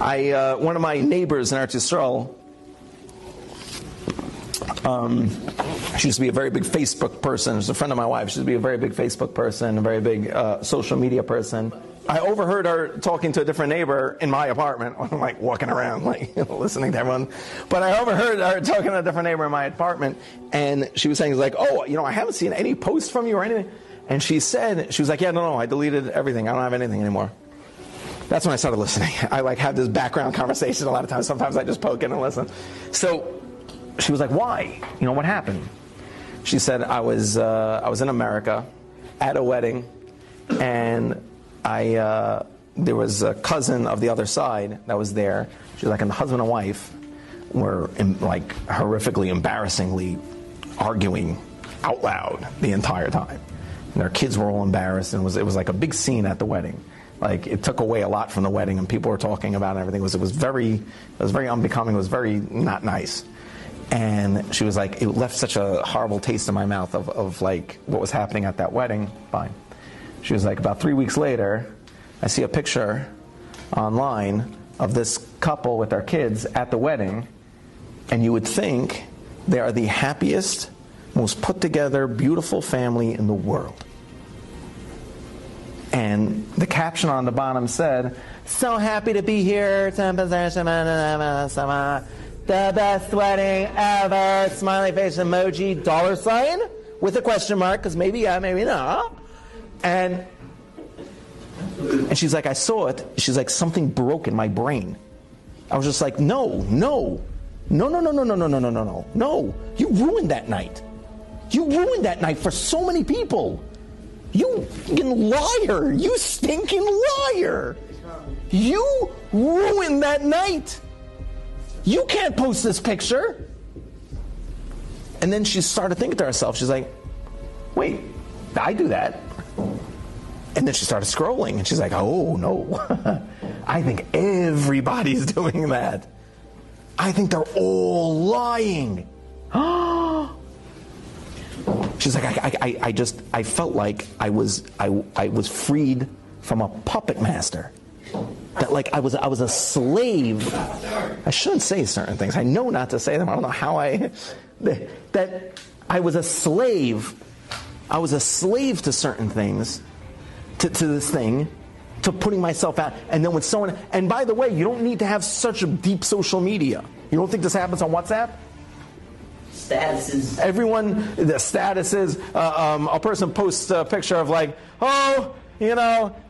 One of my neighbors in Eretz Yisrael, she used to be a very big Facebook person. She's a friend of my wife. She used to be a very big Facebook person, a very big social media person. I overheard her talking to a different neighbor in my apartment. I'm like walking around, like listening to everyone. But I overheard her talking to a different neighbor in my apartment, and she was saying, like, "Oh, I haven't seen any posts from you or anything." And she was like, "Yeah, no, I deleted everything. I don't have anything anymore." That's when I started listening. I have this background conversation a lot of times. Sometimes I just poke in and listen. So she was like, "Why? What happened?" She said, I was in America at a wedding, and there was a cousin of the other side that was there. She was like, and the husband and wife were horrifically, embarrassingly arguing out loud the entire time. And their kids were all embarrassed, and it was like a big scene at the wedding. Like, it took away a lot from the wedding, and people were talking about it and everything. It was very unbecoming. It was very not nice. And she was like, it left such a horrible taste in my mouth of like what was happening at that wedding. Fine. She was like, about 3 weeks later, I see a picture online of this couple with their kids at the wedding, and you would think they are the happiest, most put together, beautiful family in the world. And the caption on the bottom said, "So happy to be here. The best wedding ever. Smiley face emoji, $, with a question mark, because maybe yeah, maybe no." And she's like, I saw it. She's like, something broke in my brain. I was just like, no. You ruined that night. You ruined that night for so many people. You fucking liar. You stinking liar. You ruined that night. You can't post this picture. And then she started thinking to herself, she's like, wait, I do that. And then she started scrolling, and she's like, oh, no. I think everybody's doing that. I think they're all lying. She's like, I felt like I was freed from a puppet master. That like I was a slave. I shouldn't say certain things. I know not to say them. I don't know how that I was a slave. I was a slave to certain things, to this thing, to putting myself out. And then when someone, and by the way, you don't need to have such a deep social media. You don't think this happens on WhatsApp? Statuses. Everyone, the statuses. A person posts a picture of like, oh,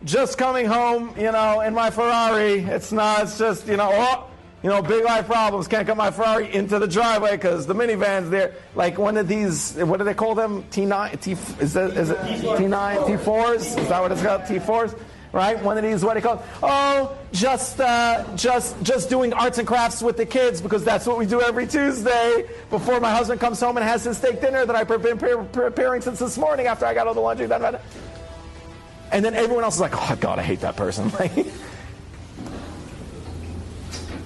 just coming home, in my Ferrari. It's just, big life problems. Can't get my Ferrari into the driveway because the minivan's there. Like one of these, what do they call them? T9, is it T9, T4s? Is that what it's called? T4s? Right? One of these, what do you call it? Oh, just doing arts and crafts with the kids because that's what we do every Tuesday before my husband comes home and has his steak dinner that I've been preparing since this morning after I got all the laundry done. And then everyone else is like, oh, God, I hate that person.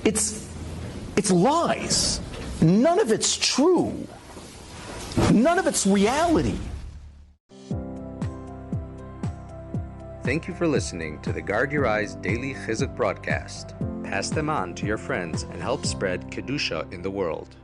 It's lies. None of it's true. None of it's reality. Thank you for listening to the Guard Your Eyes Daily Chizuk broadcast. Pass them on to your friends and help spread Kedusha in the world.